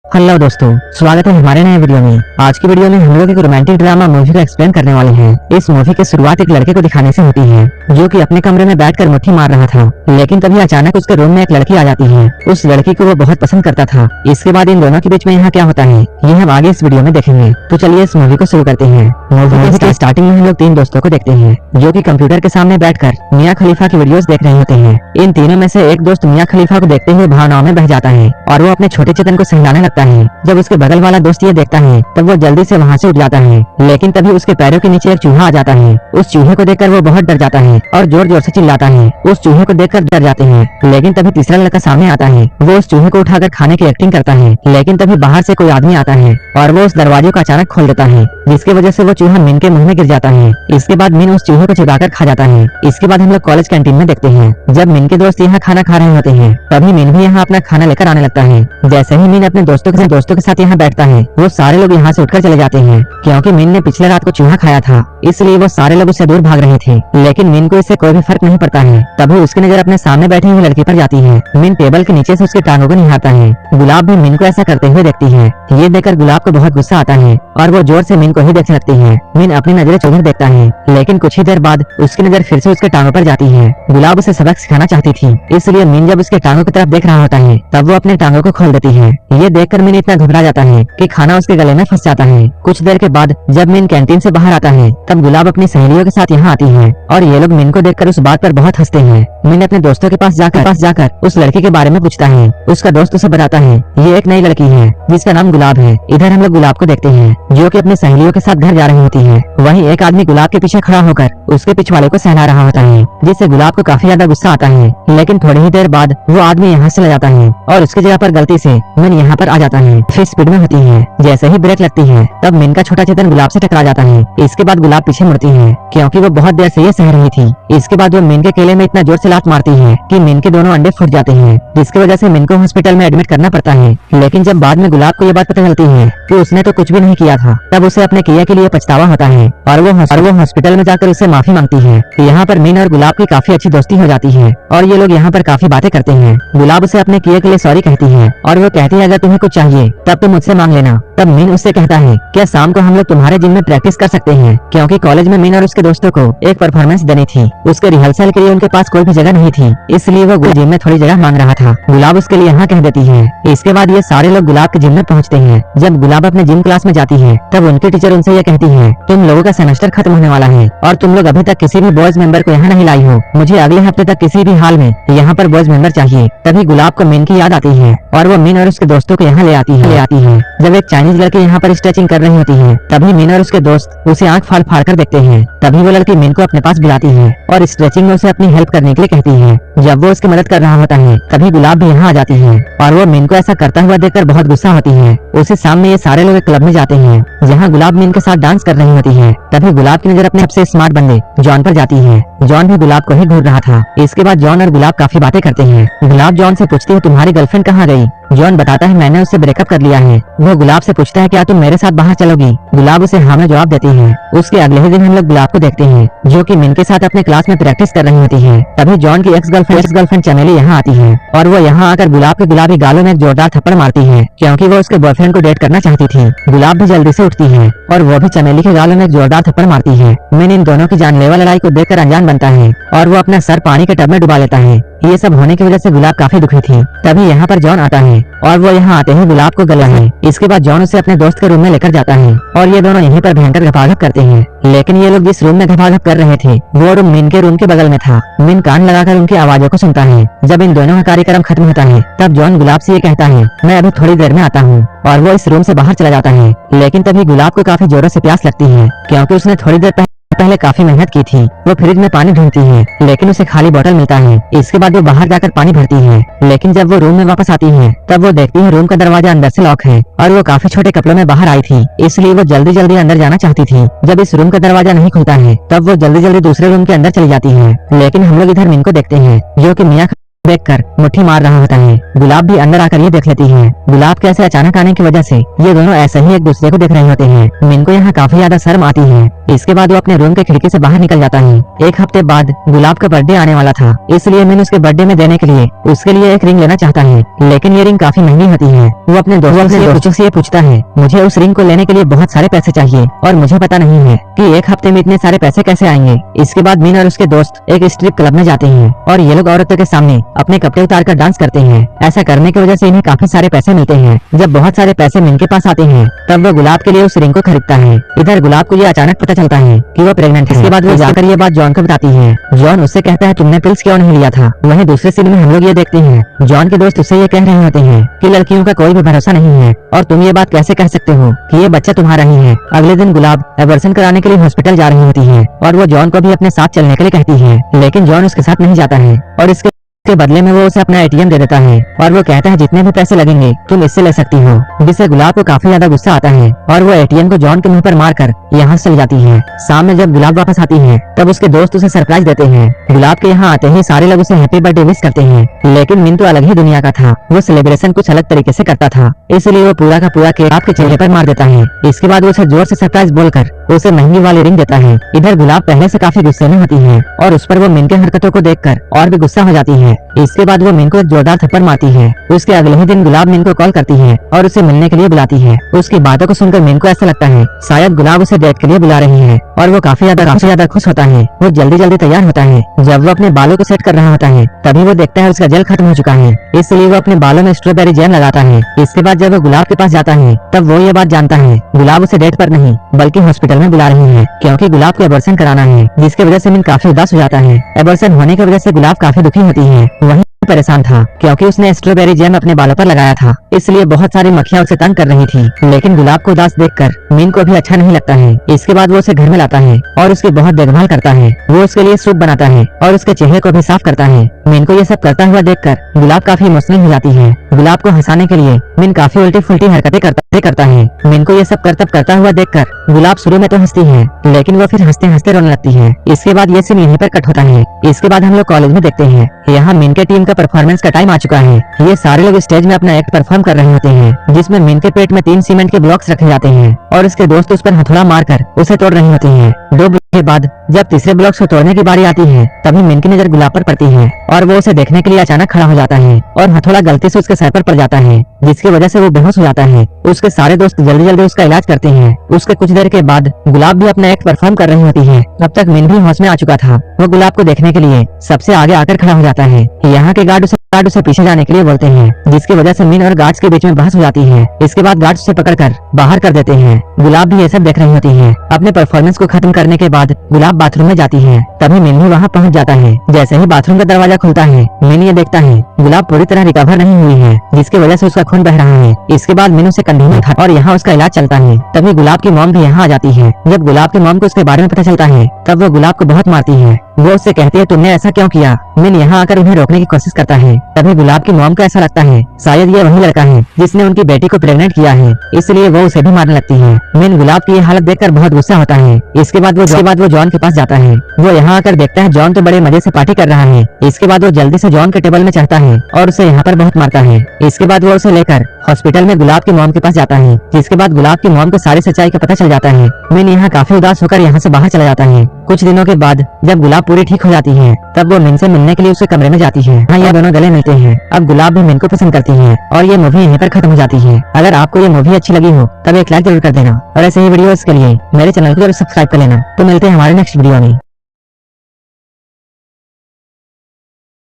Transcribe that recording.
Hello दोस्तों, स्वागत है हमारे नए वीडियो में। आज की वीडियो में हम लोग एक रोमांटिक ड्रामा मूवी को एक्सप्लेन करने वाले हैं। इस मूवी की शुरुआत एक लड़के को दिखाने से होती है जो कि अपने कमरे में बैठकर मुट्ठी मार रहा था, लेकिन तभी अचानक उसके रूम में एक लड़की आ जाती है। उस लड़की को वो बहुत पसंद करता था। इसके बाद इन दोनों के बीच में यहाँ क्या होता है ये हम आगे इस वीडियो में देखेंगे। तो चलिए इस मूवी को शुरू करते हैं। मूवी के स्टार्टिंग में हम लोग तीन दोस्तों को देखते हैं जो कि कंप्यूटर के सामने बैठकर मियां खलीफा की वीडियोस देख रहे होते हैं। इन तीनों में से एक दोस्त मियां खलीफा को देखते हुए भावनाओं में बह जाता है और वो अपने छोटे चेतन को सहलाने लगता है। जब उसके बगल वाला दोस्त ये देखता है तब वो जल्दी से वहाँ से उठ जाता है, लेकिन तभी उसके पैरों के नीचे एक चूहा आ जाता है। उस चूहे को देखकर वो बहुत डर जाता है और जोर जोर से चिल्लाता है। उस चूहे को देखकर डर जाते हैं, लेकिन तभी तीसरा लड़का सामने आता है। वो उस चूहे को उठाकर खाने की एक्टिंग करता है, लेकिन तभी बाहर से कोई आदमी आता है और वो उस दरवाजे को अचानक खोल देता है, जिसकी वजह से वो चूहा मिन के मुंह में गिर जाता है। इसके बाद मिन उस चूहे को चिबाकर खा जाता है। इसके बाद हम लोग कॉलेज कैंटीन में देखते हैं जब मिन के दोस्त यहाँ खाना खा रहे होते हैं तभी मिन भी यहाँ अपना खाना लेकर आने लगता है। जैसे ही मिन अपने दोस्तों के साथ यहाँ बैठता है वो सारे लोग यहाँ से उठकर चले जाते हैं, क्योंकि मिन ने पिछले रात को चूहा खाया था, इसलिए वो सारे लोग उससे दूर भाग रहे थे। लेकिन मिन को इससे कोई भी फर्क नहीं पड़ता है। तभी उसकी नजर अपने सामने बैठी हुई लड़की पर जाती है। मिन टेबल के नीचे से उसके टांगों को निहारता है। गुलाब भी मिन को ऐसा करते हुए देखती है। ये देखकर गुलाब को बहुत गुस्सा आता है और वो जोर से मिन को ही देखने लगती है। मिन अपनी नजरें चौधर देखता है, लेकिन कुछ ही देर बाद उसकी नजर फिर से उसके टांगों पर जाती है। गुलाब उसे सबक सिखाना चाहती थी, इसलिए मिन जब उसके टांगों की तरफ देख रहा होता है तब वो अपने टांगों को खोल देती है। ये देखकर मिन इतना घबरा जाता है कि खाना उसके गले में फंस जाता है। कुछ देर के बाद जब मिन कैंटीन से बाहर आता है तब गुलाब अपनी सहेलियों के साथ यहाँ आती है और ये लोग मिन को देखकर उस बात पर बहुत हंसते हैं। मिन अपने दोस्तों के पास जाकर उस लड़की के बारे में पूछता है। उसका दोस्त उसे बताता है ये एक नई लड़की है जिसका नाम गुलाब है। इधर हम लोग गुलाब को देखते हैं जो कि अपने सहेलियों के साथ घर जा रही होती है। वहीं एक आदमी गुलाब के पीछे खड़ा होकर उसके पिछवाड़े को सहला रहा होता है, जिससे गुलाब को काफी ज्यादा गुस्सा आता है। लेकिन थोड़ी ही देर बाद वो आदमी यहाँ से ले जाता है और उसकी जगह पर गलती से मिन यहाँ पर आ जाता है। फिर स्पीड में होती है। जैसे ही ब्रेक लगती है तब मिन का छोटा चेतन गुलाब से टकरा जाता है। इसके बाद गुलाब पीछे मुड़ती है क्योंकि वो बहुत देर से ये सह रही थी। इसके बाद वो मिन के केले में इतना जोर से लात मारती है कि मिन के दोनों अंडे फूट जाते हैं, जिसकी वजह से मिन को हॉस्पिटल में एडमिट करना पड़ता है। लेकिन जब बाद में गुलाब को ये बात पता चलती है कि उसने तो कुछ भी नहीं किया था, तब उसे अपने किए के लिए पछतावा होता है और वो हॉस्पिटल में जाकर उससे माफी मांगती है। यहाँ पर मिन और गुलाब की काफी अच्छी दोस्ती हो जाती है और ये लोग यहाँ पर काफी बातें करते हैं। गुलाब उसे अपने किए के लिए सॉरी कहती है और वो कहती है अगर तुम्हें कुछ चाहिए तब तुम मुझसे मांग लेना। तब मिन उससे कहता है क्या शाम को हम लोग तुम्हारे जिम में प्रैक्टिस कर सकते हैं, क्योंकि कॉलेज में मिन और उसके दोस्तों को एक परफॉर्मेंस देनी थी। उसके रिहर्सल के लिए उनके पास कोई भी जगह नहीं थी, इसलिए वो जिम में थोड़ी जगह मांग रहा था। गुलाब उसके लिए हाँ कह देती है। इसके बाद ये सारे लोग गुलाब के जिम में पहुँचते हैं। जब गुलाब अपने जिम क्लास में जाती है तब उनकी टीचर उनसे ये कहती है तुम लोगों का सेमेस्टर खत्म होने वाला है और तुम लोग अभी तक किसी भी बॉयज मेंबर को यहाँ नहीं लाई हो। मुझे अगले हफ्ते तक किसी भी हाल में यहाँ पर बॉयज मेंबर चाहिए। तभी गुलाब को मिन की याद आती है और वो मिन और उसके दोस्तों को यहाँ ले आती है। जब एक चाइनीज लड़की यहाँ पर स्ट्रेचिंग कर रही होती है तभी मिन और उसके दोस्त उसे आंख फाड़ फाड़ कर देखते हैं। तभी वो लड़की मिन को अपने पास बुलाती है और स्ट्रेचिंग में उसे अपनी हेल्प करने के लिए कहती है। जब वो उसकी मदद कर रहा होता है तभी गुलाब भी यहाँ आ जाती है और वो मिन को ऐसा करता हुआ देखकर बहुत गुस्सा होती है। उसी शाम में ये सारे लोग एक क्लब में जाते हैं जहाँ गुलाब मिन के साथ डांस कर रही होती है। तभी गुलाब की नजर अपने सबसे स्मार्ट बंदे जॉन पर जाती है। जॉन भी गुलाब को ही घूर रहा था। इसके बाद जॉन और गुलाब काफी बातें करते हैं। गुलाब जॉन से पूछती है तुम्हारी गर्लफ्रेंड कहाँ गई। जॉन बताता है मैंने उससे ब्रेकअप कर लिया है। वो गुलाब से पूछता है क्या तुम मेरे साथ बाहर चलोगी। गुलाब उसे हाँ में जवाब देती है। उसके अगले ही दिन हम लोग गुलाब को देखते हैं जो कि मिन के साथ अपने क्लास में प्रैक्टिस कर रही होती है। तभी जॉन की एक्स गर्लफ्रेंड चमेली यहाँ आती है और वो यहाँ आकर गुलाब के गुलाबी गालों में एक जोरदार थप्पड़ मारती है, क्योंकि वो उसके बॉयफ्रेंड को डेट करना चाहती थी। गुलाब भी जल्दी से उठती है और वो भी चमेली के गालों में एक जोरदार थप्पड़ मारती है। मिन इन दोनों की जानलेवा लड़ाई को देखकर अनजान बनता है और वो अपना सर पानी के टब में डुबा लेता है। ये सब होने की वजह से गुलाब काफी दुखी थी। तभी यहाँ पर जॉन आता है और वो यहाँ आते ही गुलाब को गला है। इसके बाद जॉन उसे अपने दोस्त के रूम में लेकर जाता है और ये दोनों यहीं पर भयंकर घपाघप करते हैं। लेकिन ये लोग जिस रूम में घपाघप कर रहे थे वो रूम मिन के रूम के बगल में था। मिन कान लगाकर उनकी आवाजों को सुनता है। जब इन दोनों का कार्यक्रम खत्म होता है तब जॉन गुलाब से ये कहता है मैं अभी थोड़ी देर में आता हूँ और वो इस रूम से बाहर चला जाता है। लेकिन तभी गुलाब को काफी जोरों से प्यास लगती है, क्योंकि उसने थोड़ी देर पहले काफी मेहनत की थी। वो फ्रिज में पानी ढूंढती है लेकिन उसे खाली बोतल मिलता है। इसके बाद वो बाहर जाकर पानी भरती है, लेकिन जब वो रूम में वापस आती है तब वो देखती है रूम का दरवाजा अंदर से लॉक है और वो काफी छोटे कपड़ों में बाहर आई थी, इसलिए वो जल्दी जल्दी अंदर जाना चाहती थी। जब इस रूम का दरवाजा नहीं खुलता है तब वो जल्दी जल्दी दूसरे रूम के अंदर चली जाती है। लेकिन हम लोग इधर मिन को देखते हैं जो कि मियां देखकर मुट्ठी मार रहा होता है। गुलाब भी अंदर आकर ये देख लेती है गुलाब कैसे अचानक आने की वजह से ये दोनों ऐसे ही एक दूसरे को देख रहे होते हैं। मिन को यहाँ काफी ज्यादा शर्म आती है। इसके बाद वो अपने रूम के खिड़की से बाहर निकल जाता है। एक हफ्ते बाद गुलाब का बर्थडे आने वाला था, इसलिए मिन उसके बर्थडे में देने के लिए उसके लिए एक रिंग लेना चाहता है, लेकिन ये रिंग काफी महंगी होती है। वो अपने दोस्तों से ये पूछता है मुझे उस रिंग को लेने के लिए बहुत सारे पैसे चाहिए और मुझे पता नहीं है कि एक हफ्ते में इतने सारे पैसे कैसे आएंगे। इसके बाद मिन और उसके दोस्त एक स्ट्रिप क्लब में जाते हैं और ये लोग औरतों के सामने अपने कपड़े उतार कर डांस करते हैं। ऐसा करने की वजह से इन्हें काफी सारे पैसे मिलते हैं। जब बहुत सारे पैसे मिन के पास आते हैं तब वो गुलाब के लिए उस रिंग को खरीदता है। इधर गुलाब को ये अचानक पता चलता है कि वो प्रेग्नेंट है। इसके बाद वो जाकर ये बात जॉन को बताती है। जॉन उससे कहता है तुमने पिल्स क्यों नहीं लिया था। वहीं दूसरे सीन में हम लोग ये देखते हैं जॉन के दोस्त उससे ये कह रहे होते हैं कि लड़कियों का कोई भी भरोसा नहीं है और तुम ये बात कैसे कह सकते हो कि ये बच्चा तुम्हारा ही है। अगले दिन गुलाब एबॉर्शन कराने के लिए हॉस्पिटल जा रही होती है और वो जॉन को भी अपने साथ चलने के लिए कहती है, लेकिन जॉन उसके साथ नहीं जाता है और इसके बदले में वो उसे अपना एटीएम दे देता है और वो कहता है जितने भी पैसे लगेंगे तुम इससे ले सकती हो, जिससे गुलाब को काफी ज्यादा गुस्सा आता है और वो एटीएम को जॉन के मुंह पर मारकर यहाँ से चली जाती है। शाम में जब गुलाब वापस आती है तब उसके दोस्त उसे सरप्राइज देते हैं। गुलाब के यहाँ आते ही सारे लोग उसे हैप्पी बर्थडे विश करते हैं, लेकिन मिन तो अलग ही दुनिया का था। वो सेलिब्रेशन कुछ अलग तरीके से करता था, इसलिए वो पूरा का पूरा केक आपके चेहरे पर मार देता है। इसके बाद वो उसे जोर से सरप्राइज बोलकर उसे महंगी वाली रिंग देता है। इधर गुलाब पहले से काफी गुस्से में होती है और उस पर वो मिन के हरकतों को देखकर और भी गुस्सा हो जाती है। इसके बाद वो मिन को एक जोरदार थप्पड़ मारती है। उसके अगले ही दिन गुलाब मिन को कॉल करती है और उसे मिलने के लिए बुलाती है। उसकी बातों को सुनकर मिन को ऐसा लगता है शायद गुलाब उसे डेट के लिए बुला रही है और वो काफी ज्यादा खुश होता है। वो जल्दी तैयार होता है। जब वो अपने बालों को सेट कर रहा होता है तभी वो देखता है उसका जेल खत्म हो चुका है, इसलिए वो अपने बालों में स्ट्रॉबेरी जैम लगाता है। इसके बाद जब वो गुलाब के पास जाता है तब वो ये बात जानता है गुलाब उसे डेट पर नहीं बल्कि हॉस्पिटल में बुला रही है, क्योंकि गुलाब को एबॉर्शन कराना है, जिसकी वजह से मिन काफी उदास हो जाता है। एबॉर्शन होने की वजह से गुलाब काफी दुखी होती है। वहीं परेशान था क्योंकि उसने स्ट्रॉबेरी जैम अपने बालों पर लगाया था, इसलिए बहुत सारी मक्खियां उसे तंग कर रही थी। लेकिन गुलाब को उदास देखकर मिन को भी अच्छा नहीं लगता है। इसके बाद वो उसे घर में लाता है और उसकी बहुत देखभाल करता है। वो उसके लिए सूप बनाता है और उसके चेहरे को भी साफ करता है। मिन को ये सब करता हुआ देखकर गुलाब काफी इमोशनल हो जाती है। गुलाब को हंसाने के लिए मिन काफी उल्टी फुल्टी हरकतें करता है। मिन को ये सब करतब करता हुआ देखकर गुलाब शुरू में तो हंसती है, लेकिन वो फिर हंसते हंसते रोने लगती है। इसके बाद ये सीन यहीं पर कट होता है। इसके बाद हम लोग कॉलेज में देखते हैं यहाँ मिन के टीम का परफॉर्मेंस का टाइम आ चुका है। ये सारे लोग स्टेज में अपना एक्ट परफॉर्म कर रहे होते हैं, जिसमें मिन के पेट में 3 सीमेंट के ब्लॉक्स रखे जाते हैं और उसके दोस्त उस पर हथौड़ा मारकर उसे तोड़ रहे होते हैं। 2 ब्लॉक के बाद जब तीसरे ब्लॉक्स को तोड़ने की बारी आती है तभी मिन की नजर गुलाब पर पड़ती है और वो उसे देखने के लिए अचानक खड़ा हो जाता है और हथौड़ा गलती से उसके सर पर पड़ जाता है, जिसकी वजह से वो बेहोश हो जाता है। उसके सारे दोस्त जल्दी उसका इलाज करते हैं। उसके कुछ देर के बाद गुलाब भी अपना एक्ट परफॉर्म कर रही होती है। तब तक मिन भी होश में आ चुका था। वो गुलाब को देखने के लिए सबसे आगे आकर खड़ा हो जाता है। यहाँ के गार्ड उसे पीछे जाने के लिए बोलते हैं, जिसकी वजह से मिन और गार्ड्स के बीच में बहस हो जाती है। इसके बाद गार्ड्स उसे पकड़कर बाहर कर देते हैं। गुलाब भी ये सब देख रही होती है। अपने परफॉर्मेंस को खत्म करने के बाद गुलाब बाथरूम में जाती है, तभी मिन भी वहाँ पहुँच जाता है। जैसे ही बाथरूम का दरवाजा खुलता है मिन ये देखता है गुलाब पूरी तरह रिकवर नहीं हुई है, जिसकी वजह से उसका खून बह रहा है। इसके बाद मिन उसे कंधे में उठा और यहाँ उसका इलाज चलता है। तभी गुलाब की मॉम भी यहाँ आ जाती है। जब गुलाब की मॉम को उसके बारे में पता चलता है तब वो गुलाब को बहुत मारती है। वो उससे कहती है तुमने ऐसा क्यों किया। मिन यहाँ आकर उन्हें रोकने की कोशिश करता है। तभी गुलाब की मॉम को ऐसा लगता है शायद ये वही लड़का है जिसने उनकी बेटी को प्रेग्नेंट किया है, इसलिए वो उसे भी मारने लगती है। मिन गुलाब की ये हालत देखकर बहुत गुस्सा होता है। इसके बाद वो जॉन के पास जाता है। वो यहाँ आकर देखता है जॉन तो बड़े मजे से पार्टी कर रहा है। इसके बाद वो जल्दी से जॉन के टेबल में चढ़ता है और उसे यहाँ पर बहुत मारता है। इसके बाद वो उसे लेकर हॉस्पिटल में गुलाब की मॉम के पास जाता है, जिसके बाद गुलाब की मॉम को सारी सच्चाई का पता चल जाता है। मिन यहाँ काफी उदास होकर यहाँ से बाहर चला जाता है। कुछ दिनों के बाद जब गुलाब पूरी ठीक हो जाती है तब वो मिन से मिलने के लिए उसके कमरे में जाती है। हाँ, ये दोनों गले मिलते हैं। अब गुलाब भी मिन को पसंद करती है और ये मूवी यहीं पर खत्म हो जाती है। अगर आपको ये मूवी अच्छी लगी हो तब एक लाइक जरूर कर देना और ऐसे ही वीडियोस के लिए मेरे चैनल को जरूर सब्सक्राइब कर लेना। तो मिलते हैं हमारे नेक्स्ट वीडियो में।